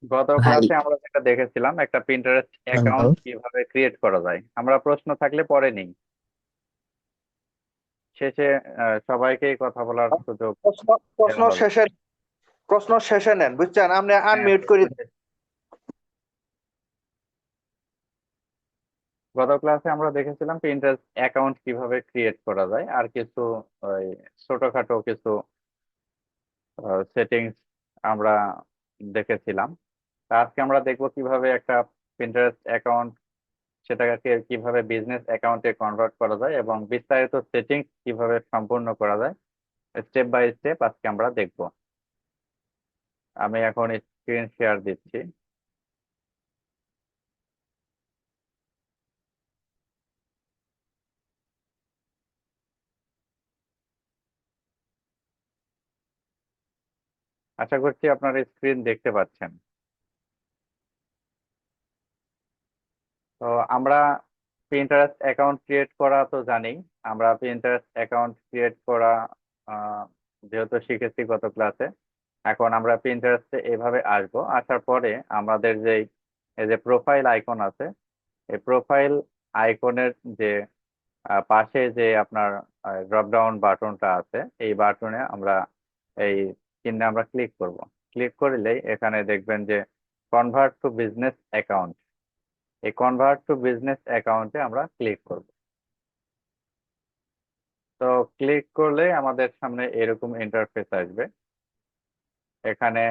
গত ভাই। ক্লাসে আমরা যেটা দেখেছিলাম একটা পিন্টারেস্ট হ্যালো। অ্যাকাউন্ট কিভাবে ক্রিয়েট করা যায়। আমরা প্রশ্ন থাকলে পরে নিই, শেষে সবাইকেই কথা বলার সুযোগ প্রশ্ন প্রশ্ন দেওয়া হবে। শেষে প্রশ্ন শেষে নেন, বুঝছেন? আপনি হ্যাঁ, আনমিউট করে গত ক্লাসে আমরা দেখেছিলাম পিন্টারেস্ট অ্যাকাউন্ট কিভাবে ক্রিয়েট করা যায়, আর কিছু ওই ছোটখাটো কিছু সেটিংস আমরা দেখেছিলাম। তা আজকে আমরা দেখবো কিভাবে একটা পিন্টারেস্ট অ্যাকাউন্ট, সেটাকে কিভাবে বিজনেস অ্যাকাউন্টে কনভার্ট করা যায় এবং বিস্তারিত সেটিংস কিভাবে সম্পূর্ণ করা যায়। স্টেপ বাই স্টেপ আজকে আমরা দেখব। আমি এখন স্ক্রিন শেয়ার দিচ্ছি। আশা করছি আপনার স্ক্রিন দেখতে পাচ্ছেন। তো আমরা পিন্টারেস্ট অ্যাকাউন্ট ক্রিয়েট করা তো জানি। আমরা পিন্টারেস্ট অ্যাকাউন্ট ক্রিয়েট করা আহ, যেহেতু শিখেছি গত ক্লাসে, এখন আমরা পিন্টারেস্টে এভাবে আসবো। আসার পরে আমাদের যেই এই যে প্রোফাইল আইকন আছে, এই প্রোফাইল আইকনের যে পাশে যে আপনার ড্রপ ডাউন বাটনটা আছে, এই বাটনে আমরা এই চিহ্নে আমরা ক্লিক করব। ক্লিক করলেই এখানে দেখবেন যে কনভার্ট টু বিজনেস অ্যাকাউন্ট। এই কনভার্ট টু বিজনেস অ্যাকাউন্টে আমরা ক্লিক করব। তো ক্লিক করলে আমাদের সামনে এরকম ইন্টারফেস আসবে। এখানে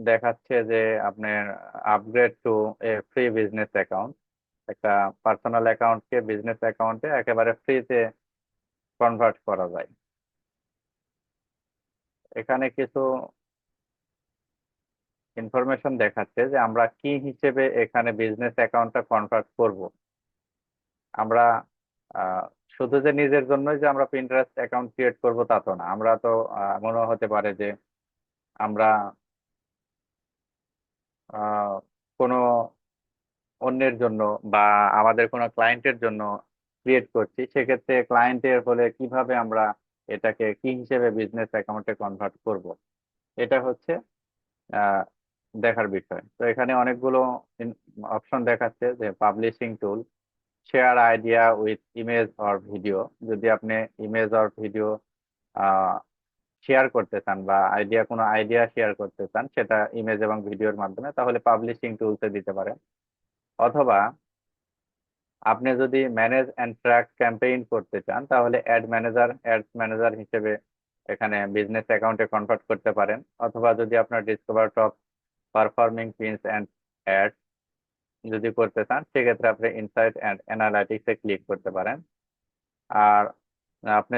দেখাচ্ছে যে আপনার আপগ্রেড টু এ ফ্রি বিজনেস অ্যাকাউন্ট, একটা পার্সোনাল অ্যাকাউন্টকে বিজনেস অ্যাকাউন্টে একেবারে ফ্রিতে কনভার্ট করা যায়। এখানে কিছু ইনফরমেশন দেখাচ্ছে যে আমরা কি হিসেবে এখানে বিজনেস অ্যাকাউন্টটা কনভার্ট করব। আমরা আহ, শুধু যে নিজের জন্যই যে আমরা পিন্টারেস্ট অ্যাকাউন্ট ক্রিয়েট করব তা তো না। আমরা তো মনে হতে পারে যে আমরা আহ, কোনো অন্যের জন্য বা আমাদের কোনো ক্লায়েন্টের জন্য ক্রিয়েট করছি। সেক্ষেত্রে ক্লায়েন্টের হলে কিভাবে আমরা এটাকে কি হিসেবে বিজনেস অ্যাকাউন্টে কনভার্ট করব, এটা হচ্ছে আহ, দেখার বিষয়। তো এখানে অনেকগুলো অপশন দেখাচ্ছে যে publishing tool, share idea with image or video. যদি আপনি ইমেজ অর ভিডিও শেয়ার করতে চান বা কোনো আইডিয়া শেয়ার করতে চান সেটা ইমেজ এবং ভিডিওর মাধ্যমে, তাহলে পাবলিশিং টুলসে দিতে পারেন। অথবা আপনি যদি ম্যানেজ অ্যান্ড ট্র্যাক ক্যাম্পেইন করতে চান তাহলে অ্যাডস ম্যানেজার হিসেবে এখানে বিজনেস অ্যাকাউন্টে কনভার্ট করতে পারেন। অথবা যদি আপনার discover top performing pins and add যদি করতে চান, সেক্ষেত্রে আপনি ইনসাইট অ্যান্ড অ্যানালাইটিক্সে ক্লিক করতে পারেন। আর আপনি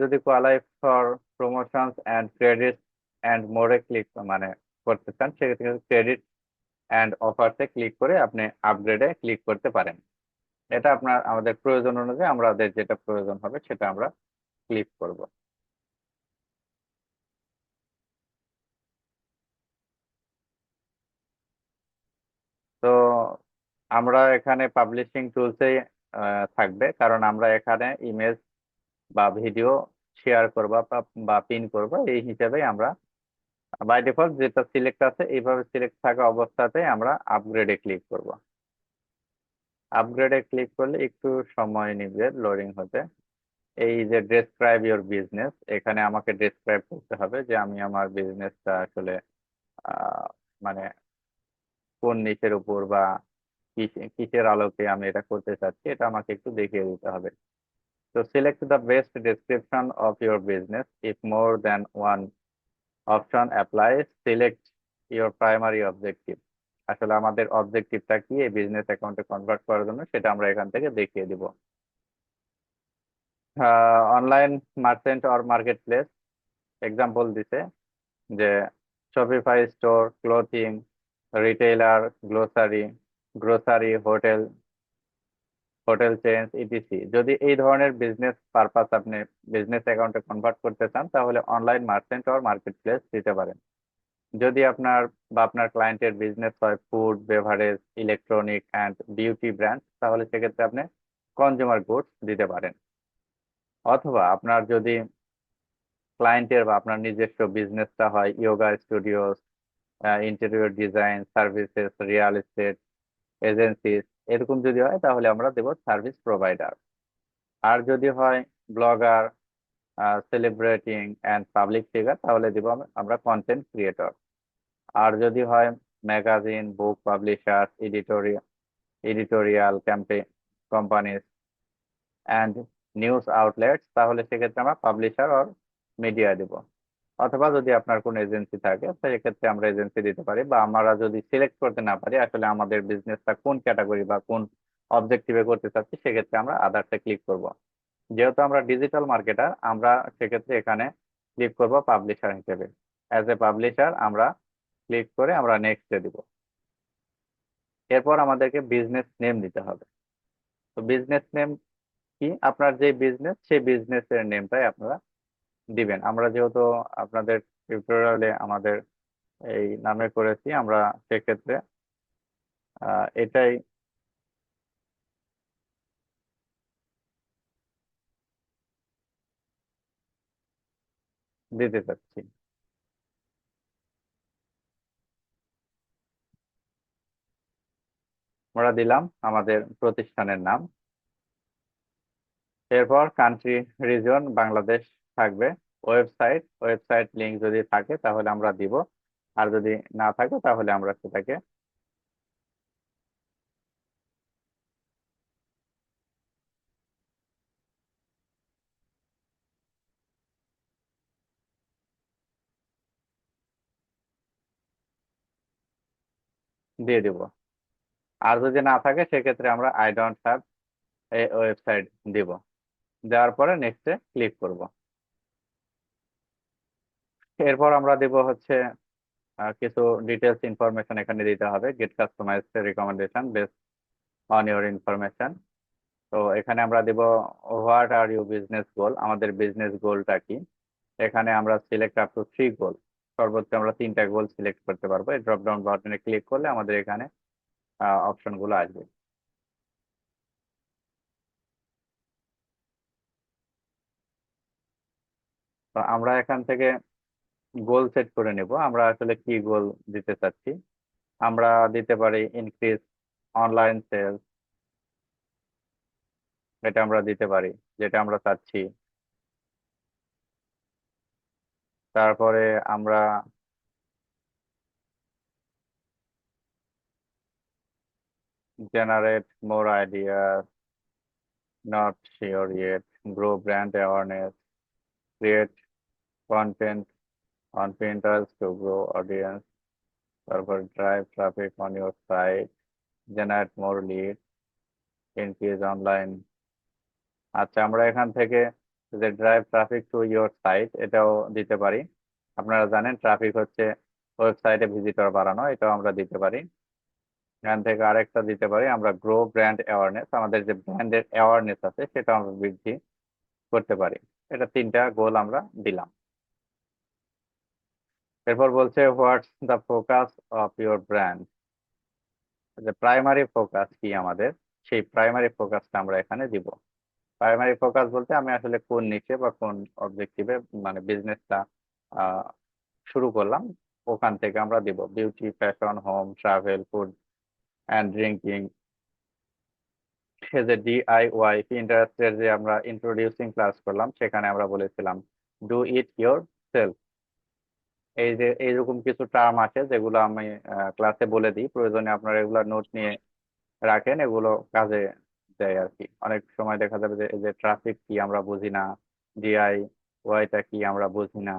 যদি qualify for promotions and credit and মোরে ক্লিক মানে করতে চান, সেক্ষেত্রে ক্রেডিট অ্যান্ড অফার্সে ক্লিক করে আপনি আপগ্রেডে ক্লিক করতে পারেন। এটা আমাদের প্রয়োজন অনুযায়ী আমাদের যেটা প্রয়োজন হবে সেটা আমরা ক্লিক করব। তো আমরা এখানে পাবলিশিং টুলসে থাকবে, কারণ আমরা এখানে ইমেজ বা ভিডিও শেয়ার করবা বা পিন করব, এই হিসাবে আমরা বাই ডিফল্ট যেটা সিলেক্ট আছে এইভাবে সিলেক্ট থাকা অবস্থাতে আমরা আপগ্রেডে ক্লিক করব। আপগ্রেডে ক্লিক করলে একটু সময় নিবে লোডিং হতে। এই যে ডেসক্রাইব ইওর বিজনেস, এখানে আমাকে ডেসক্রাইব করতে হবে যে আমি আমার বিজনেসটা আসলে আহ, মানে কোন নিচের উপর বা কিসের আলোকে আমি এটা করতে চাচ্ছি, এটা আমাকে একটু দেখিয়ে দিতে হবে। তো select the best description of your business. If more than one option applies, select your primary objective. আসলে আমাদের অবজেক্টিভটা কি এই বিজনেস অ্যাকাউন্টে কনভার্ট করার জন্য, সেটা আমরা এখান থেকে দেখিয়ে দিব। Online merchant or market place example দিছে যে Shopify store, clothing, retailer, grocery, hotel chain, etc. যদি এই ধরনের বিজনেস পারপাস আপনি বিজনেস অ্যাকাউন্টে কনভার্ট করতে চান তাহলে online merchant or market place দিতে পারেন। যদি আপনার ক্লায়েন্টের বিজনেস হয় food, beverage, electronic and beauty brand, তাহলে সেক্ষেত্রে আপনি কনজিউমার গুডস দিতে পারেন। অথবা আপনার যদি ক্লায়েন্টের বা আপনার নিজস্ব বিজনেসটা হয় yoga studio, interior design services, real estate agencies, এরকম যদি হয় তাহলে আমরা দেব সার্ভিস প্রোভাইডার। আর যদি হয় blogger, celebrating and public figure, তাহলে দিব আমরা কন্টেন্ট ক্রিয়েটর। আর যদি হয় magazine, book publisher, editorial companies and news outlets, তাহলে সেক্ষেত্রে আমরা পাবলিশার অর মিডিয়া দিব। অথবা যদি আপনার কোনো এজেন্সি থাকে সেক্ষেত্রে আমরা এজেন্সি দিতে পারি, বা আমরা যদি সিলেক্ট করতে না পারি আসলে আমাদের বিজনেসটা কোন ক্যাটাগরি বা কোন অবজেক্টিভে করতে চাচ্ছি, সেক্ষেত্রে আমরা আদার্সে ক্লিক করব। যেহেতু আমরা ডিজিটাল মার্কেটার, আমরা সেক্ষেত্রে এখানে ক্লিক করব পাবলিশার হিসেবে। অ্যাজ এ পাবলিশার আমরা ক্লিক করে আমরা নেক্সটে দিব। এরপর আমাদেরকে বিজনেস নেম দিতে হবে। তো বিজনেস নেম কি, আপনার যে বিজনেস সেই বিজনেসের নেমটাই আপনারা দিবেন। আমরা যেহেতু আপনাদের টিউটোরিয়ালে আমাদের এই নামে করেছি, আমরা সেক্ষেত্রে এটাই দিতে চাচ্ছি। আমরা দিলাম আমাদের প্রতিষ্ঠানের নাম। এরপর কান্ট্রি, রিজন বাংলাদেশ থাকবে। ওয়েবসাইট লিংক যদি থাকে তাহলে আমরা দিব, আর যদি না থাকে তাহলে আমরা সেটাকে দিয়ে দিব। আর যদি না থাকে সেক্ষেত্রে আমরা I don't have a website দিব। দেওয়ার পরে নেক্সটে ক্লিক করব। এরপর আমরা দিব হচ্ছে কিছু ডিটেলস ইনফরমেশন এখানে দিতে হবে। Get customise recommendation based on your information. তো এখানে আমরা দিব what are you business goal, আমাদের বিজনেস গোলটা কি। এখানে আমরা সিলেক্ট আপ টু 3 গোল, সর্বোচ্চ আমরা 3টা গোল সিলেক্ট করতে পারবো। এই ড্রপ ডাউন বাটনে ক্লিক করলে আমাদের এখানে অপশন গুলো আসবে। তো আমরা এখান থেকে গোল সেট করে নেব, আমরা আসলে কি গোল দিতে চাচ্ছি। আমরা দিতে পারি ইনক্রিজ অনলাইন সেলস, এটা আমরা দিতে পারি যেটা আমরা চাচ্ছি। তারপরে আমরা generate more idea, not sure yet, grow brand awareness, create content on Pinterest to grow audience, তারপর drive traffic on your site, generate more lead, increase online. আচ্ছা, আমরা এখান থেকে যে drive traffic to your site এটাও দিতে পারি। আপনারা জানেন ট্রাফিক হচ্ছে ওয়েবসাইটে ভিজিটর বাড়ানো, এটাও আমরা দিতে পারি। এখান থেকে আরেকটা দিতে পারি আমরা গ্রো ব্র্যান্ড অ্যাওয়ারনেস, আমাদের যে ব্র্যান্ডের অ্যাওয়ারনেস আছে সেটা আমরা বৃদ্ধি করতে পারি। এটা 3টা গোল আমরা দিলাম। এরপর বলছে what's the focus of your brand, যে প্রাইমারি ফোকাস কি আমাদের, সেই প্রাইমারি ফোকাসটা আমরা এখানে দিব। প্রাইমারি ফোকাস বলতে আমি আসলে কোন নিচে বা কোন অবজেক্টিভে মানে বিজনেসটা শুরু করলাম, ওখান থেকে আমরা দিব। Beauty, fashion, home, travel, food and drinking. যে ডিআইওয়াই ইন্টারেস্টের যে আমরা ইন্ট্রোডিউসিং ক্লাস করলাম সেখানে আমরা বলেছিলাম ডু ইট ইয়োর সেলফ। এই যে এইরকম কিছু টার্ম আছে যেগুলো আমি ক্লাসে বলে দিই, প্রয়োজনে আপনারা এগুলো নোট নিয়ে রাখেন, এগুলো কাজে দেয় আর কি। অনেক সময় দেখা যাবে যে এই যে ট্রাফিক কি আমরা বুঝি না, ডিআই ওয়াইটা কি আমরা বুঝি না।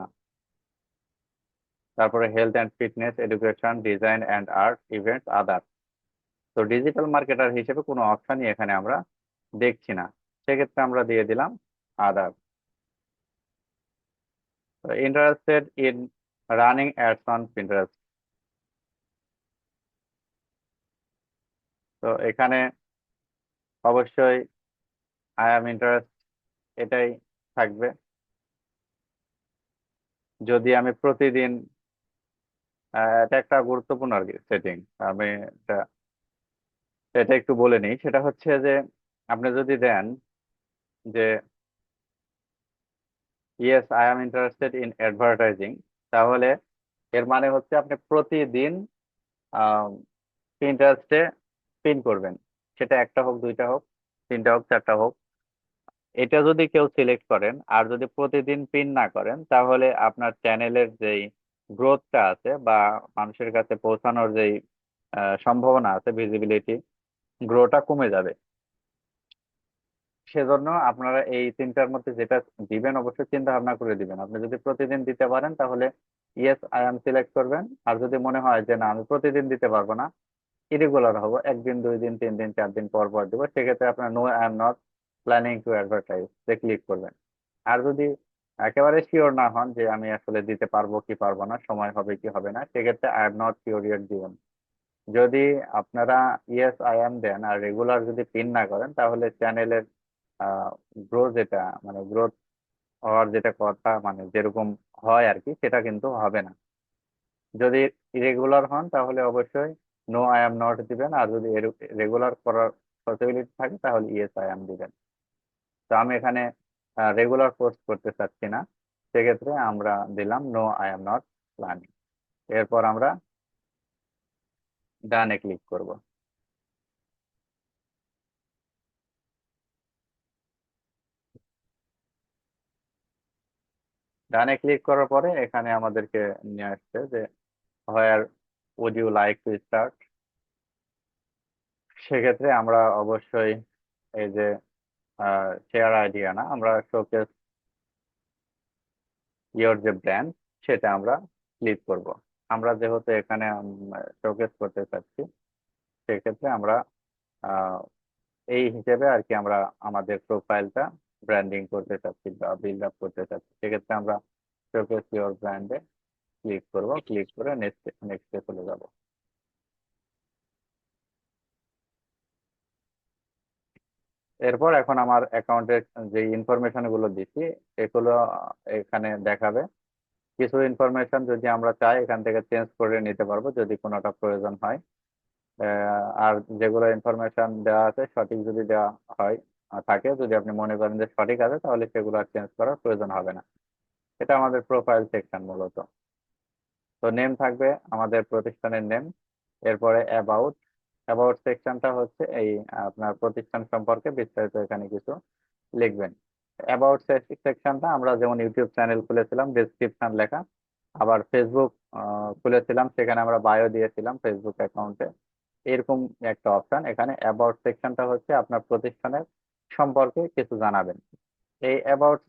তারপরে health and fitness, education, design and art, events, other. তো ডিজিটাল মার্কেটার হিসেবে কোনো অপশনই এখানে আমরা দেখছি না, সেক্ষেত্রে আমরা দিয়ে দিলাম other. Interested in running ads on Pinterest। তো এখানে অবশ্যই আই অ্যাম ইন্টারেস্ট এটাই থাকবে। যদি আমি প্রতিদিন এটা একটা গুরুত্বপূর্ণ আর কি সেটিং, আমি এটা এটা একটু বলে নিই। সেটা হচ্ছে যে আপনি যদি দেন যে yes I M interested in advertising, তাহলে এর মানে হচ্ছে আপনি প্রতিদিন ইন্টারেস্টে পিন করবেন। সেটা একটা হোক, দুইটা হোক, তিনটা হোক, চারটা হোক। এটা যদি কেউ সিলেক্ট করেন আর যদি প্রতিদিন পিন না করেন, তাহলে আপনার চ্যানেলের যেই গ্রোথটা আছে বা মানুষের কাছে পৌঁছানোর যেই সম্ভাবনা আছে, ভিজিবিলিটি গ্রোটা কমে যাবে। সেজন্য আপনারা এই তিনটার মধ্যে যেটা দিবেন অবশ্যই চিন্তা ভাবনা করে দিবেন। আপনি যদি প্রতিদিন দিতে পারেন তাহলে ইয়েস আই এম সিলেক্ট করবেন। আর যদি মনে হয় যে না, আমি প্রতিদিন দিতে পারবো না, ইরেগুলার হবো, একদিন, দুই দিন, তিন দিন, চার দিন পর পর দেবো, সেক্ষেত্রে আপনার no I am not planning to advertise click করবেন। আর যদি একেবারে শিওর না হন যে আমি আসলে দিতে পারবো কি পারবো না, সময় হবে কি হবে না, সেক্ষেত্রে I am not sure yet দিবেন। যদি আপনারা ইয়েস আই এম দেন আর রেগুলার যদি পিন না করেন, তাহলে চ্যানেলের গ্রোথ যেটা মানে গ্রোথ হওয়ার যেটা কথা, মানে যেরকম হয় আর কি, সেটা কিন্তু হবে না। যদি ইরেগুলার হন তাহলে অবশ্যই নো আই এম নট দিবেন, আর যদি রেগুলার করার পসিবিলিটি থাকে তাহলে ইয়েস আই এম দিবেন। তো আমি এখানে রেগুলার পোস্ট করতে চাচ্ছি না, সেক্ষেত্রে আমরা দিলাম no I am not planning. এরপর আমরা ডানে ক্লিক করব। ডানে ক্লিক করার পরে এখানে আমাদেরকে নিয়ে আসছে যে where would you like to start. সেক্ষেত্রে আমরা অবশ্যই এই যে শেয়ার আইডিয়া না, আমরা শোকেস ইয়োর যে ব্র্যান্ড, সেটা আমরা ক্লিক করব। আমরা যেহেতু এখানে শোকেস করতে চাচ্ছি, সেক্ষেত্রে আমরা আহ, এই হিসেবে আর কি আমরা আমাদের প্রোফাইলটা ব্র্যান্ডিং করতে চাচ্ছি বা বিল্ড আপ করতে চাচ্ছি, সেক্ষেত্রে আমরা শোকেস ইয়োর ব্র্যান্ডে ক্লিক করব। ক্লিক করে নেক্সট নেক্সটে চলে যাব। এরপর এখন আমার অ্যাকাউন্টের যে ইনফরমেশন গুলো দিচ্ছি, এগুলো এখানে দেখাবে। কিছু ইনফরমেশন যদি আমরা চাই এখান থেকে চেঞ্জ করে নিতে পারবো যদি কোনোটা প্রয়োজন হয়। আর যেগুলো ইনফরমেশন দেওয়া আছে সঠিক যদি দেওয়া হয় থাকে, যদি আপনি মনে করেন যে সঠিক আছে, তাহলে সেগুলো আর চেঞ্জ করার প্রয়োজন হবে না। এটা আমাদের প্রোফাইল সেকশন মূলত। তো নেম থাকবে আমাদের প্রতিষ্ঠানের নেম। এরপরে অ্যাবাউট। অ্যাবাউট সেকশনটা হচ্ছে এই আপনার প্রতিষ্ঠান সম্পর্কে বিস্তারিত এখানে কিছু লিখবেন। অ্যাবাউট সেকশনটা আমরা যেমন ইউটিউব চ্যানেল খুলেছিলাম ডেসক্রিপশন লেখা, আবার ফেসবুক খুলেছিলাম, সেখানে আমরা বায়ো দিয়েছিলাম ফেসবুক অ্যাকাউন্টে, এরকম একটা অপশন। এখানে অ্যাবাউট সেকশনটা হচ্ছে আপনার প্রতিষ্ঠানের সম্পর্কে কিছু জানাবেন। এই অ্যাবাউট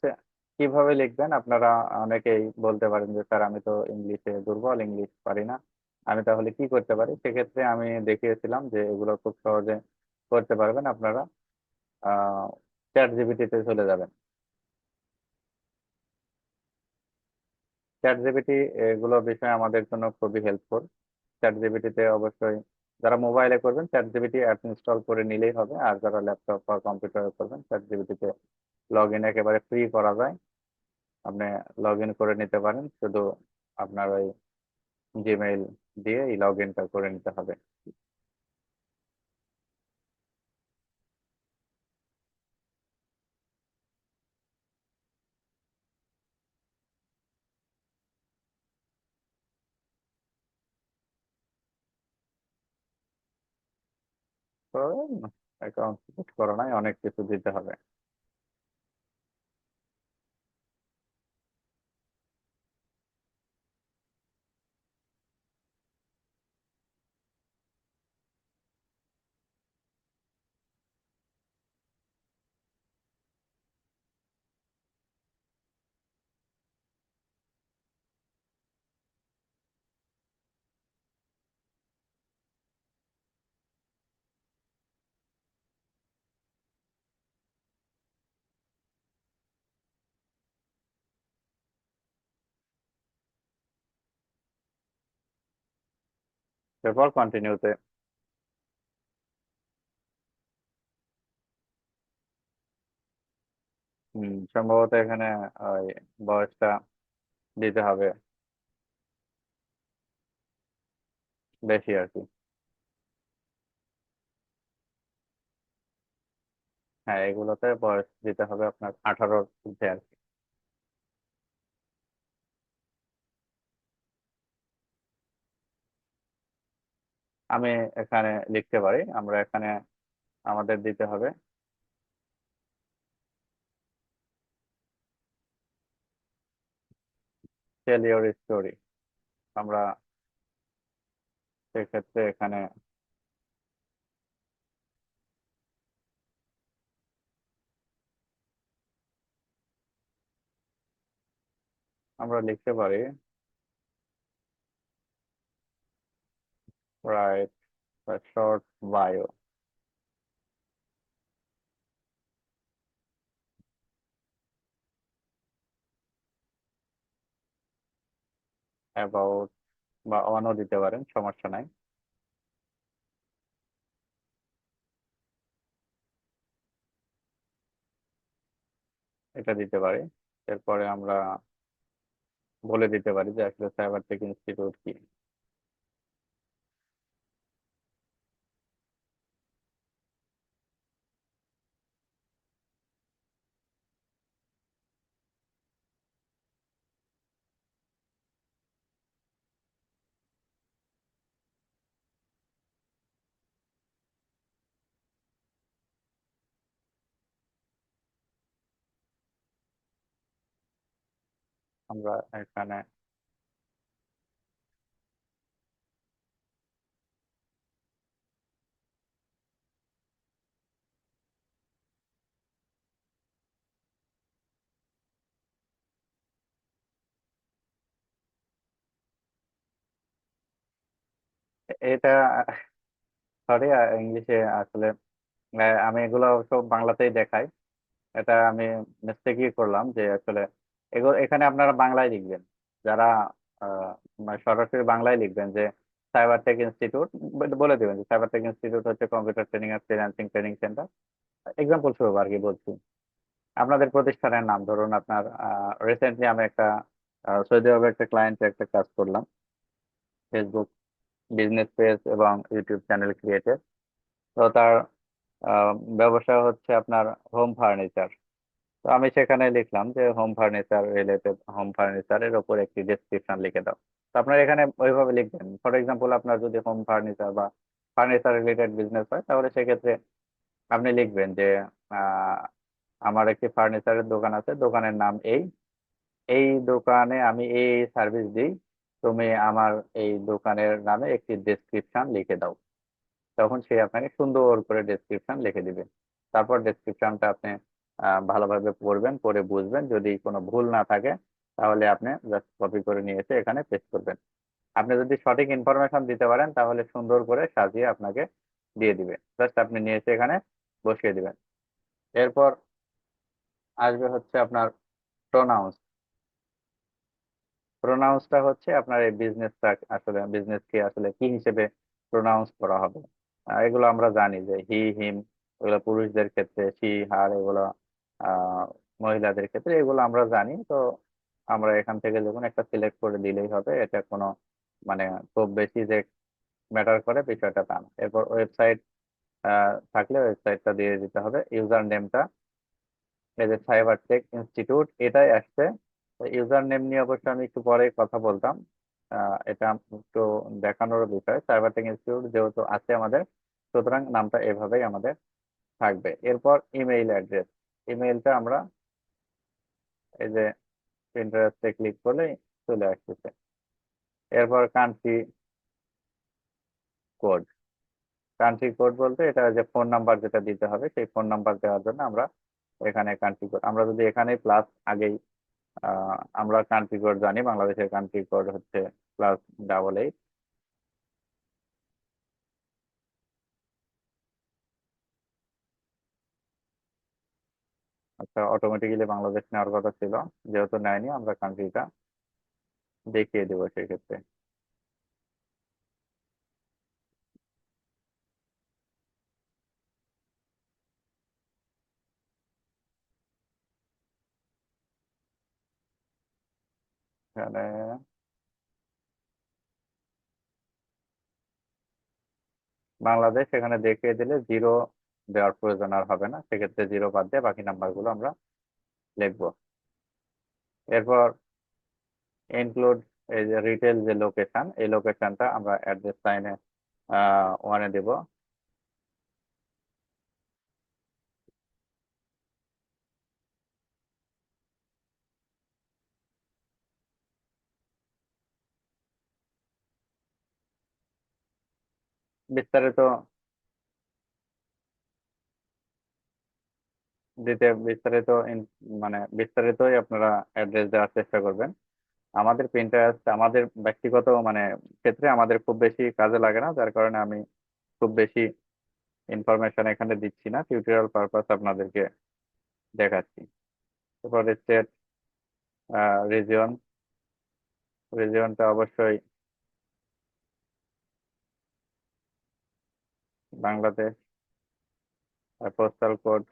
কিভাবে লিখবেন আপনারা অনেকেই বলতে পারেন যে স্যার আমি তো ইংলিশে দুর্বল, ইংলিশ পারি না, আমি তাহলে কি করতে পারি? সেক্ষেত্রে আমি দেখিয়েছিলাম যে এগুলো খুব সহজে করতে পারবেন আপনারা। চ্যাট জিপিটিতে চলে যাবেন। চ্যাট জিপিটি এগুলো বিষয়ে আমাদের জন্য খুবই হেল্পফুল। চ্যাট জিপিটিতে অবশ্যই যারা মোবাইলে করবেন চ্যাট জিপিটি অ্যাপ ইনস্টল করে নিলেই হবে, আর যারা ল্যাপটপ বা কম্পিউটারে করবেন চ্যাট জিপিটিতে লগ ইন একেবারে ফ্রি করা যায়। আপনি লগ ইন করে নিতে পারেন, শুধু আপনার ওই জিমেইল দিয়ে এই লগ ইনটা করে নিতে হবে। তো অ্যাকাউন্ট ক্রিয়েট করা নাই, অনেক কিছু দিতে হবে। এরপর কন্টিনিউতে সম্ভবত এখানে ওই বয়সটা দিতে হবে বেশি আর কি। হ্যাঁ, এগুলোতে বয়স দিতে হবে আপনার 18-র মধ্যে আর কি। আমি এখানে লিখতে পারি, আমরা এখানে আমাদের দিতে হবে টেল ইউর স্টোরি। আমরা সেক্ষেত্রে এখানে আমরা লিখতে পারি রাইট শর্ট বায়ো অ্যাবাউট, বা অনও দিতে পারেন, সমস্যা নাই। এটা দিতে পারি। এরপরে আমরা বলে দিতে পারি যে আসলে সাইবার টেক ইনস্টিটিউট কি। আমরা এখানে এটা, সরি, ইংলিশে আসলে আমি এগুলো সব বাংলাতেই দেখাই। এটা আমি মিস্টেকই করলাম যে আসলে এগুলো এখানে আপনারা বাংলায় লিখবেন। যারা মানে সরাসরি বাংলায় লিখবেন যে সাইবার টেক ইনস্টিটিউট, বলে দেবেন যে সাইবার টেক ইনস্টিটিউট হচ্ছে কম্পিউটার ট্রেনিং আর ফ্রিল্যান্সিং ট্রেনিং সেন্টার। এক্সাম্পল স্বরূপ আর কি বলছি। আপনাদের প্রতিষ্ঠানের নাম ধরুন, আপনার রিসেন্টলি আমি একটা সৌদি আরবে একটা ক্লায়েন্টের একটা কাজ করলাম, ফেসবুক বিজনেস পেজ এবং ইউটিউব চ্যানেল ক্রিয়েটেড। তো তার আহ, ব্যবসা হচ্ছে আপনার হোম ফার্নিচার। তো আমি সেখানে লিখলাম যে হোম ফার্নিচার রিলেটেড, হোম ফার্নিচারের ওপর একটি ডেসক্রিপশন লিখে দাও। তো আপনার এখানে ওইভাবে লিখবেন। ফর এক্সাম্পল, আপনার যদি হোম ফার্নিচার বা ফার্নিচার রিলেটেড বিজনেস হয়, তাহলে সেক্ষেত্রে আপনি লিখবেন যে আহ, আমার একটি ফার্নিচারের দোকান আছে, দোকানের নাম এই, এই দোকানে আমি এই সার্ভিস দিই, তুমি আমার এই দোকানের নামে একটি ডেসক্রিপশন লিখে দাও। তখন সে আপনাকে সুন্দর করে ডেসক্রিপশন লিখে দিবে। তারপর ডেসক্রিপশনটা আপনি ভালোভাবে পড়বেন, পড়ে বুঝবেন। যদি কোনো ভুল না থাকে, তাহলে আপনি জাস্ট কপি করে নিয়ে এসে এখানে পেস্ট করবেন। আপনি যদি সঠিক ইনফরমেশন দিতে পারেন, তাহলে সুন্দর করে সাজিয়ে আপনাকে দিয়ে দিবে। জাস্ট আপনি নিয়ে এসে এখানে বসিয়ে দিবেন। এরপর আসবে হচ্ছে আপনার প্রোনাউন্স। প্রোনাউন্সটা হচ্ছে আপনার এই বিজনেসটা, আসলে বিজনেসকে আসলে কি হিসেবে প্রোনাউন্স করা হবে। এগুলো আমরা জানি যে হি হিম, এগুলো পুরুষদের ক্ষেত্রে, সি হার, এগুলো আহ মহিলাদের ক্ষেত্রে, এগুলো আমরা জানি। তো আমরা এখান থেকে যখন একটা সিলেক্ট করে দিলেই হবে, এটা কোনো মানে খুব বেশি যে ম্যাটার করে বিষয়টা তা না। এরপর ওয়েবসাইট থাকলে ওয়েবসাইটটা দিয়ে দিতে হবে। ইউজার নেমটা এই যে সাইবার টেক ইনস্টিটিউট এটাই আসছে। ইউজার নেম নিয়ে অবশ্য আমি একটু পরে কথা বলতাম। এটা একটু দেখানোর বিষয়। সাইবার টেক ইনস্টিটিউট যেহেতু আছে আমাদের, সুতরাং নামটা এভাবেই আমাদের থাকবে। এরপর ইমেইল অ্যাড্রেস। ইমেইলটা আমরা এই যে প্রিন্টারেস্টে ক্লিক করলে চলে আসতেছে। এরপর কান্ট্রি কোড। কান্ট্রি কোড বলতে এটা যে ফোন নাম্বার যেটা দিতে হবে, সেই ফোন নাম্বার দেওয়ার জন্য আমরা এখানে কান্ট্রি কোড, আমরা যদি এখানে প্লাস আগেই আমরা কান্ট্রি কোড জানি, বাংলাদেশের কান্ট্রি কোড হচ্ছে +88। আচ্ছা, অটোমেটিক্যালি বাংলাদেশ নেওয়ার কথা ছিল, যেহেতু নেয়নি আমরা কান্ট্রিটা দেখিয়ে দেবো সেক্ষেত্রে। এখানে বাংলাদেশ এখানে দেখিয়ে দিলে 0 দেওয়ার প্রয়োজন আর হবে না, সেক্ষেত্রে জিরো বাদ দিয়ে বাকি নাম্বারগুলো আমরা লিখবো। এরপর ইনক্লুড এই যে রিটেল যে লোকেশন, এই লোকেশনটা আমরা অ্যাড্রেস লাইনে ওয়ানে দিব। বিস্তারিত মানে বিস্তারিতই আপনারা অ্যাড্রেস দেওয়ার চেষ্টা করবেন। আমাদের প্রিন্টারেস্ট আমাদের ব্যক্তিগত মানে ক্ষেত্রে আমাদের খুব বেশি কাজে লাগে না, যার কারণে আমি খুব বেশি ইনফরমেশন এখানে দিচ্ছি না, টিউটোরিয়াল পারপাস আপনাদেরকে দেখাচ্ছি। এরপর স্টেট, রিজিয়ন, রিজিয়নটা অবশ্যই Bangladesh. Postal code,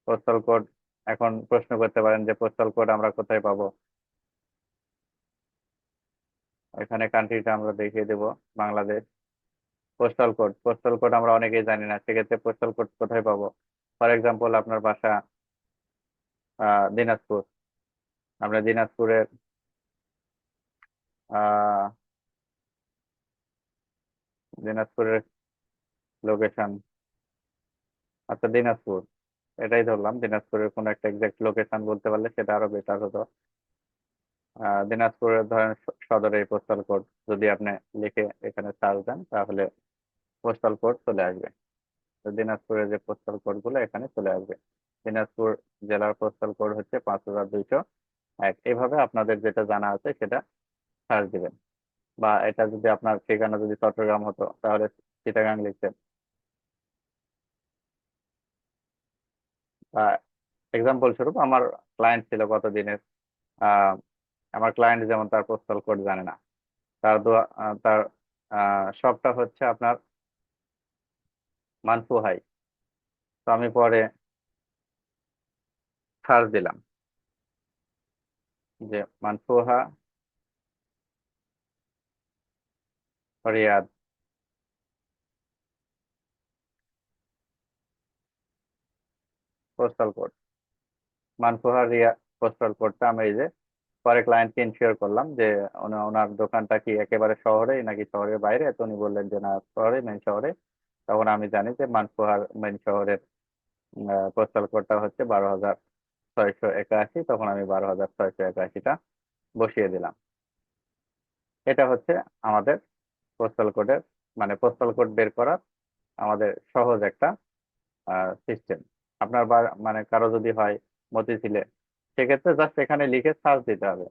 postal code এখন প্রশ্ন করতে পারেন যে পোস্টাল কোড আমরা কোথায় পাবো। এখানে কান্ট্রিটা আমরা দেখিয়ে দেব, Bangladesh. Postal code, postal code আমরা অনেকেই জানি না, সেক্ষেত্রে পোস্টাল কোড কোথায় পাবো। ফর এক্সাম্পল আপনার বাসা দিনাজপুর, আমরা দিনাজপুরের আহ দিনাজপুরের লোকেশন, আচ্ছা দিনাজপুর এটাই ধরলাম, দিনাজপুরের কোনো একটা এক্সাক্ট লোকেশন বলতে পারলে সেটা আরো বেটার হতো। দিনাজপুরের ধরেন সদরের পোস্টাল কোড যদি আপনি লিখে এখানে সার্চ দেন তাহলে পোস্টাল কোড চলে আসবে। তো দিনাজপুরের যে পোস্টাল কোড গুলো এখানে চলে আসবে। দিনাজপুর জেলার পোস্টাল কোড হচ্ছে 5201। এইভাবে আপনাদের যেটা জানা আছে সেটা সার্চ দিবেন। বা এটা যদি আপনার ঠিকানা যদি চট্টগ্রাম হতো তাহলে চিটাগাং লিখতেন। বা এক্সাম্পল স্বরূপ আমার ক্লায়েন্ট ছিল কতদিনের, আহ আমার ক্লায়েন্ট যেমন তার পোস্টাল কোড জানে না, তার শপটা হচ্ছে আপনার মানসুহাই। তো আমি পরে সার্চ দিলাম যে মানসুহা রিয়াদ পোস্টাল কোড, মানসুহা রিয়া পোস্টাল কোডটা আমি এই যে পরে ক্লায়েন্টকে ইনশিওর করলাম যে ওনার দোকানটা কি একেবারে শহরে নাকি শহরের বাইরে, তো উনি বললেন যে না শহরে, মেন শহরে। তখন আমি জানি যে মানসুহার মেন শহরের পোস্টাল কোডটা হচ্ছে 12,681। তখন আমি 12,681টা বসিয়ে দিলাম। এটা হচ্ছে আমাদের পোস্টাল কোডের মানে পোস্টাল কোড বের করার আমাদের সহজ একটা সিস্টেম। আপনার মানে কারো যদি হয় মতিঝিলে, সেক্ষেত্রে জাস্ট এখানে লিখে সার্চ দিতে হবে,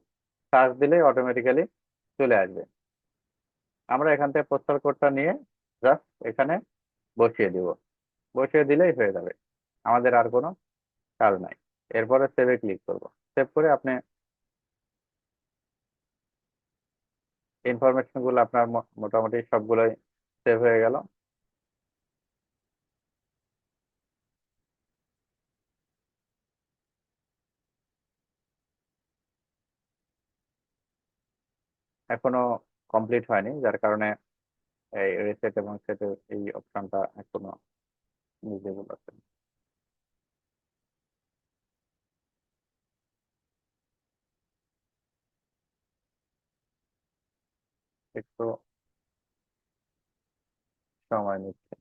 সার্চ দিলেই অটোমেটিক্যালি চলে আসবে। আমরা এখান থেকে পোস্টাল কোডটা নিয়ে জাস্ট এখানে বসিয়ে দিব, বসিয়ে দিলেই হয়ে যাবে, আমাদের আর কোনো কাজ নাই। এরপরে সেভে ক্লিক করব। সেভ করে আপনি ইনফরমেশন গুলো আপনার মোটামুটি সবগুলোই সেভ হয়ে গেল। এখনো কমপ্লিট হয়নি, যার কারণে এই রিসেট এবং সেট এই অপশনটা এখনো ভিজিবল আছে। একটু সময় নিচ্ছে।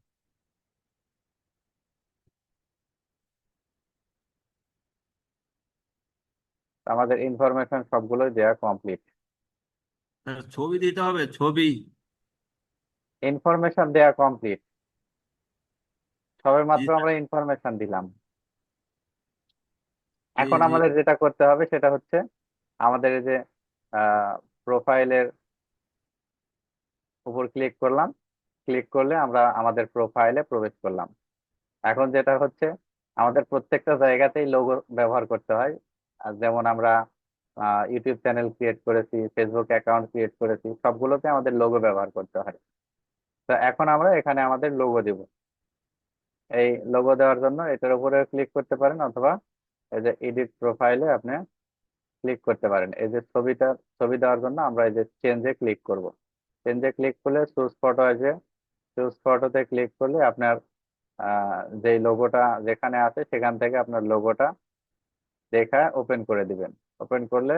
আমাদের ইনফরমেশন সবগুলোই দেওয়া কমপ্লিট। ছবি দিতে হবে, ছবি। ইনফরমেশন দেওয়া কমপ্লিট, সবে জি মাত্র স্যার, আমরা ইনফরমেশন দিলাম। জি এখন জি। আমাদের যেটা করতে হবে সেটা হচ্ছে আমাদের এই যে প্রোফাইলের উপর ক্লিক করলাম, ক্লিক করলে আমরা আমাদের প্রোফাইলে প্রবেশ করলাম। এখন যেটা হচ্ছে আমাদের প্রত্যেকটা জায়গাতেই লোগো ব্যবহার করতে হয়। আর যেমন আমরা ইউটিউব চ্যানেল ক্রিয়েট করেছি, ফেসবুক অ্যাকাউন্ট ক্রিয়েট করেছি, সবগুলোতে আমাদের লোগো ব্যবহার করতে হয়। তো এখন আমরা এখানে আমাদের লোগো দিব। এই লোগো দেওয়ার জন্য এটার উপরে ক্লিক করতে পারেন, অথবা এই যে এডিট প্রোফাইলে আপনি ক্লিক করতে পারেন। এই যে ছবি দেওয়ার জন্য আমরা এই যে চেঞ্জে ক্লিক করব। চেঞ্জে ক্লিক করলে চুজ ফটো আছে, চুজ ফটোতে ক্লিক করলে আপনার যে লোগোটা যেখানে আছে সেখান থেকে আপনার লোগোটা দেখা ওপেন করে দিবেন। ওপেন করলে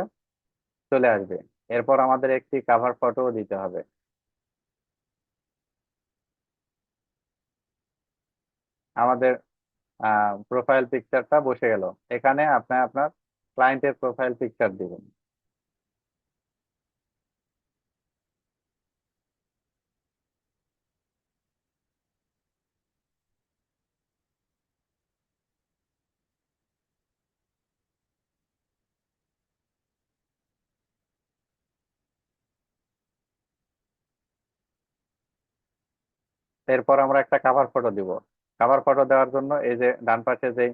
চলে আসবে। এরপর আমাদের একটি কাভার ফটোও দিতে হবে। আমাদের প্রোফাইল পিকচারটা বসে গেল। এখানে আপনি আপনার ক্লায়েন্টের প্রোফাইল পিকচার দিবেন। এরপর আমরা একটা কাভার ফটো দিব। কাভার ফটো দেওয়ার জন্য এই যে ডান পাশে যে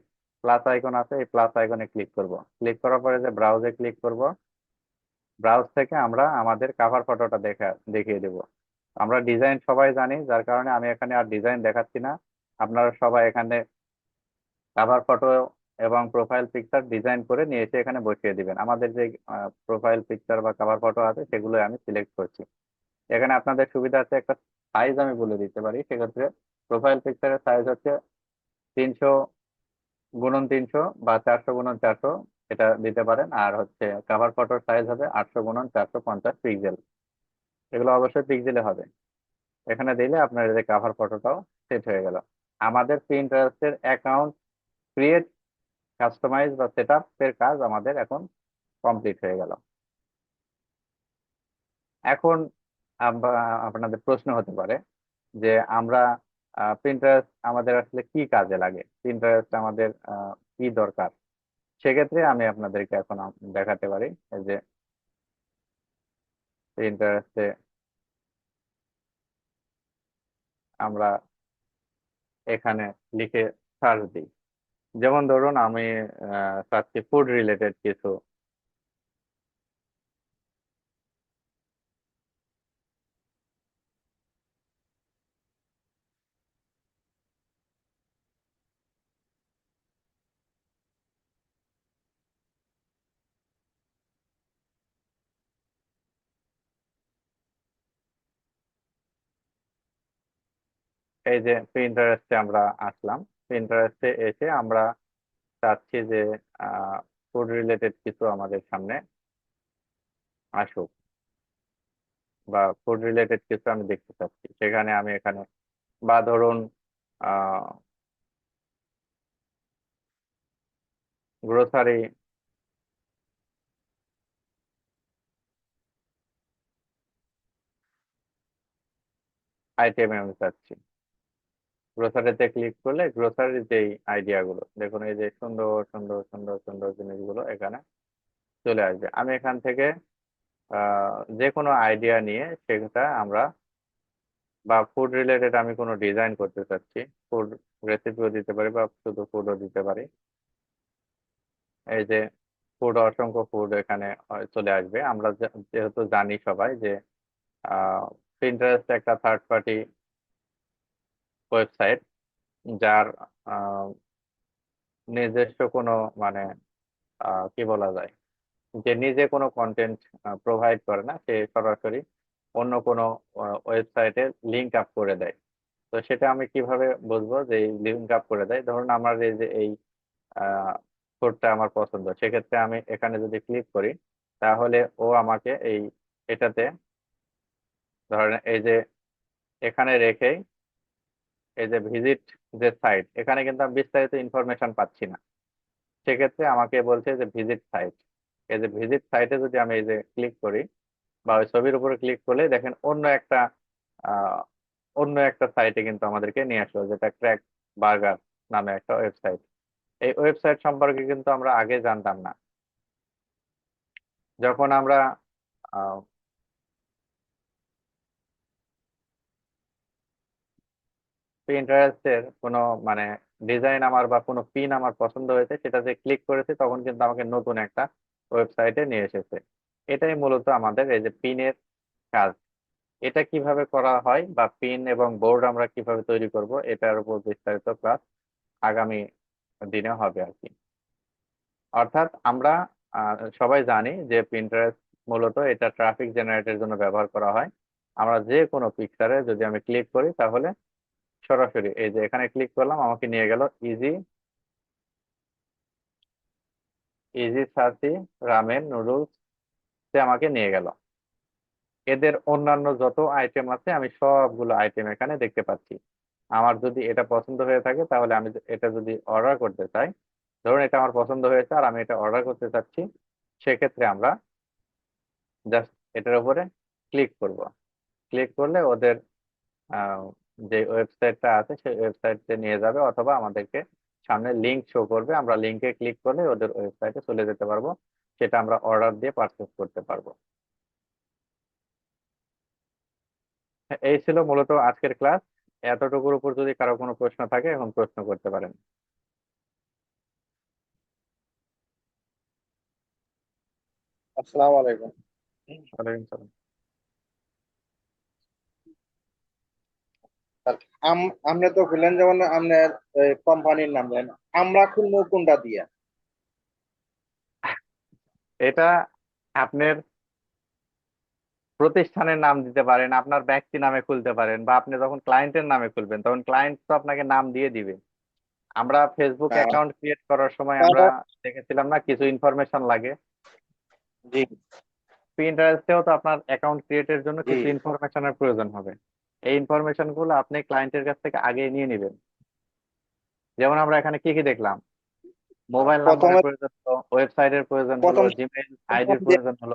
প্লাস আইকন আছে, এই প্লাস আইকনে ক্লিক করব। ক্লিক করার পরে যে ব্রাউজে ক্লিক করব, ব্রাউজ থেকে আমরা আমাদের কাভার ফটোটা দেখিয়ে দেব। আমরা ডিজাইন সবাই জানি, যার কারণে আমি এখানে আর ডিজাইন দেখাচ্ছি না। আপনারা সবাই এখানে কাভার ফটো এবং প্রোফাইল পিকচার ডিজাইন করে নিয়ে এসে এখানে বসিয়ে দিবেন। আমাদের যে প্রোফাইল পিকচার বা কাভার ফটো আছে সেগুলো আমি সিলেক্ট করছি। এখানে আপনাদের সুবিধা আছে, একটা সাইজ আমি বলে দিতে পারি। সেক্ষেত্রে প্রোফাইল পিকচারের সাইজ হচ্ছে 300 গুণন 300 বা 400 গুণন 400, এটা দিতে পারেন। আর হচ্ছে কাভার ফটোর সাইজ হবে 800 গুণন 450 পিক্সেল। এগুলো অবশ্যই পিক্সেলে হবে। এখানে দিলে আপনার এই যে কাভার ফটোটাও সেট হয়ে গেল। আমাদের প্রিন্টারেস্টের অ্যাকাউন্ট ক্রিয়েট, কাস্টমাইজ বা সেট এর কাজ আমাদের এখন কমপ্লিট হয়ে গেল। এখন আপনাদের প্রশ্ন হতে পারে যে আমরা প্রিন্টারেস্ট আমাদের আসলে কি কাজে লাগে, প্রিন্টারেস্ট আমাদের কি দরকার। সেক্ষেত্রে আমি আপনাদেরকে এখন দেখাতে পারি। এই যে প্রিন্টারেস্টে আমরা এখানে লিখে সার্চ দিই। যেমন ধরুন আমি চাচ্ছি ফুড রিলেটেড কিছু। এই যে প্রিন্টারেস্টে আমরা আসলাম। প্রিন্টারেস্টে এসে আমরা চাচ্ছি যে ফুড রিলেটেড কিছু আমাদের সামনে আসুক, বা ফুড রিলেটেড কিছু আমি দেখতে চাচ্ছি। সেখানে আমি এখানে, বা ধরুন গ্রোসারি আইটেম আমি চাচ্ছি। গ্রোসারিতে ক্লিক করলে গ্রোসারির যেই আইডিয়া গুলো দেখুন, এই যে সুন্দর সুন্দর সুন্দর সুন্দর জিনিসগুলো এখানে চলে আসবে। আমি এখান থেকে যে কোনো আইডিয়া নিয়ে সেটা আমরা, বা ফুড রিলেটেড আমি কোনো ডিজাইন করতে চাচ্ছি, ফুড রেসিপিও দিতে পারি বা শুধু ফুডও দিতে পারি। এই যে ফুড, অসংখ্য ফুড এখানে চলে আসবে। আমরা যেহেতু জানি সবাই যে পিন্টারেস্ট একটা থার্ড পার্টি ওয়েবসাইট, যার আহ, নিজস্ব কোনো মানে কি বলা যায়, যে নিজে কোনো কন্টেন্ট প্রোভাইড করে না, সে সরাসরি অন্য কোনো ওয়েবসাইটে লিঙ্ক আপ করে দেয়। তো সেটা আমি কিভাবে বুঝবো যে লিঙ্ক আপ করে দেয়? ধরুন আমার এই যে এই কোডটা আমার পছন্দ, সেক্ষেত্রে আমি এখানে যদি ক্লিক করি, তাহলে ও আমাকে এই এটাতে, ধরেন এই যে এখানে রেখেই, এই যে ভিজিট যে সাইট, এখানে কিন্তু আমি বিস্তারিত ইনফরমেশন পাচ্ছি না। সেক্ষেত্রে আমাকে বলছে যে ভিজিট সাইট। এই যে ভিজিট সাইটে যদি আমি এই যে ক্লিক করি, বা ওই ছবির উপরে ক্লিক করলে দেখেন আহ অন্য একটা সাইটে কিন্তু আমাদেরকে নিয়ে আসলো, যেটা ক্র্যাক বার্গার নামে একটা ওয়েবসাইট। এই ওয়েবসাইট সম্পর্কে কিন্তু আমরা আগে জানতাম না। যখন আমরা পিন্টারেস্টের কোনো মানে ডিজাইন আমার বা কোনো পিন আমার পছন্দ হয়েছে, সেটা যে ক্লিক করেছে, তখন কিন্তু আমাকে নতুন একটা ওয়েবসাইটে নিয়ে এসেছে। এটাই মূলত আমাদের এই যে পিনের কাজ। এটা কিভাবে করা হয় বা পিন এবং বোর্ড আমরা কিভাবে তৈরি করব, এটার উপর বিস্তারিত ক্লাস আগামী দিনে হবে আর কি। অর্থাৎ আমরা সবাই জানি যে পিন্টারেস্ট মূলত এটা ট্রাফিক জেনারেটের জন্য ব্যবহার করা হয়। আমরা যে কোনো পিকচারে যদি আমি ক্লিক করি, তাহলে সরাসরি এই যে এখানে ক্লিক করলাম, আমাকে নিয়ে গেল ইজি ইজি সার্চি রামেন নুডলস তে আমাকে নিয়ে গেল। এদের অন্যান্য যত আইটেম আছে আমি সবগুলো আইটেম এখানে দেখতে পাচ্ছি। আমার যদি এটা পছন্দ হয়ে থাকে তাহলে আমি এটা যদি অর্ডার করতে চাই, ধরুন এটা আমার পছন্দ হয়েছে আর আমি এটা অর্ডার করতে চাচ্ছি, সেক্ষেত্রে আমরা জাস্ট এটার উপরে ক্লিক করব। ক্লিক করলে ওদের আহ, যে ওয়েবসাইটটা আছে সেই ওয়েবসাইটে নিয়ে যাবে, অথবা আমাদেরকে সামনে লিংক শো করবে, আমরা লিংকে ক্লিক করলে ওদের ওয়েবসাইটে চলে যেতে পারবো, সেটা আমরা অর্ডার দিয়ে পারচেস করতে পারবো। হ্যাঁ, এই ছিল মূলত আজকের ক্লাস। এতটুকুর উপর যদি কারো কোনো প্রশ্ন থাকে এখন প্রশ্ন করতে পারেন। আসসালামু আলাইকুম। ওয়ালাইকুম সালাম। আপনি তো খুললেন যেমন আপনার কোম্পানির নাম দেন, আমরা খুলবো কোনটা দিয়ে? এটা আপনার প্রতিষ্ঠানের নাম দিতে পারেন, আপনার ব্যক্তি নামে খুলতে পারেন, বা আপনি যখন ক্লায়েন্টের নামে খুলবেন তখন ক্লায়েন্ট তো আপনাকে নাম দিয়ে দিবে। আমরা ফেসবুক হ্যাঁ, অ্যাকাউন্ট ক্রিয়েট করার সময় আমরা তাহলে দেখেছিলাম না কিছু ইনফরমেশন লাগে। জি পিন্টারেস্টেও তো আপনার অ্যাকাউন্ট ক্রিয়েটের জন্য জি কিছু ইনফরমেশনের প্রয়োজন হবে। এই ইনফরমেশন গুলো আপনি ক্লায়েন্টের কাছ থেকে আগে নিয়ে নেবেন। যেমন আমরা এখানে কি কি দেখলাম, মোবাইল নাম্বারের প্রথমে প্রয়োজন হলো, ওয়েবসাইটের প্রয়োজন হলো, প্রথম জিমেইল আইডির প্রয়োজন হলো,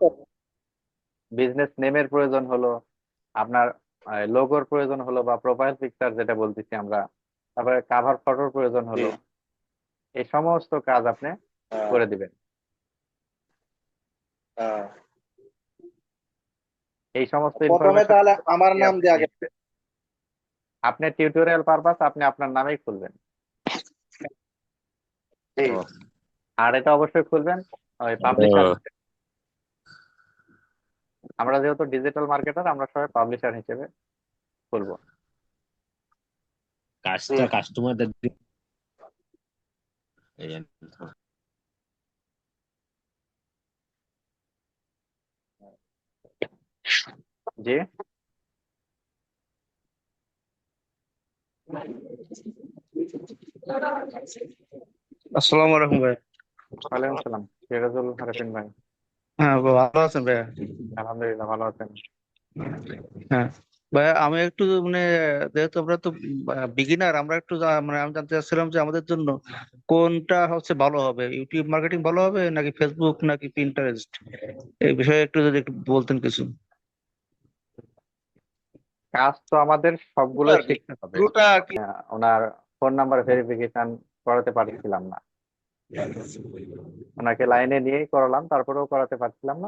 বিজনেস নেমের প্রয়োজন হলো, আপনার লোগোর প্রয়োজন হলো বা প্রোফাইল পিকচার যেটা বলতেছি আমরা, তারপরে কাভার ফটোর প্রয়োজন জি হলো। এই সমস্ত কাজ আপনি হ্যাঁ, করে দিবেন। হ্যাঁ। এই সমস্ত প্রথমে ইনফরমেশন তাহলে আমার নাম আপনি দিয়ে নিয়ে আগে। নেবেন। আপনার টিউটোরিয়াল পারপাস আপনি আপনার নামেই খুলবেন। জি ও, আর এটা অবশ্যই খুলবেন ওই পাবলিশার। আমরা যেহেতু ডিজিটাল মার্কেটার, আমরা সবাই পাবলিশার হিসেবে খুলবো। জি কাজটা কাস্টমারদের এই জন্য। জি, আসসালামু আলাইকুম ভাই। ওয়ালাইকুম সালাম। সিরাজুল হারিফিন ভাই। হ্যাঁ ভালো আছেন ভাইয়া? আলহামদুলিল্লাহ ভালো আছেন। হ্যাঁ ভাইয়া, আমি একটু মানে যেহেতু আমরা তো বিগিনার, আমরা একটু মানে আমি জানতে চাচ্ছিলাম যে আমাদের জন্য কোনটা হচ্ছে ভালো হবে, ইউটিউব মার্কেটিং ভালো হবে নাকি ফেসবুক নাকি পিন্টারেস্ট? এই বিষয়ে একটু যদি একটু বলতেন কিছু। কাজ তো আমাদের শুরুটা সবগুলোই আর কি, শিখতে হবে। শুরুটা আর কি। ওনার ফোন নাম্বার ভেরিফিকেশন করাতে পারছিলাম না, ওনাকে লাইনে নিয়েই করালাম, তারপরেও করাতে পারছিলাম না।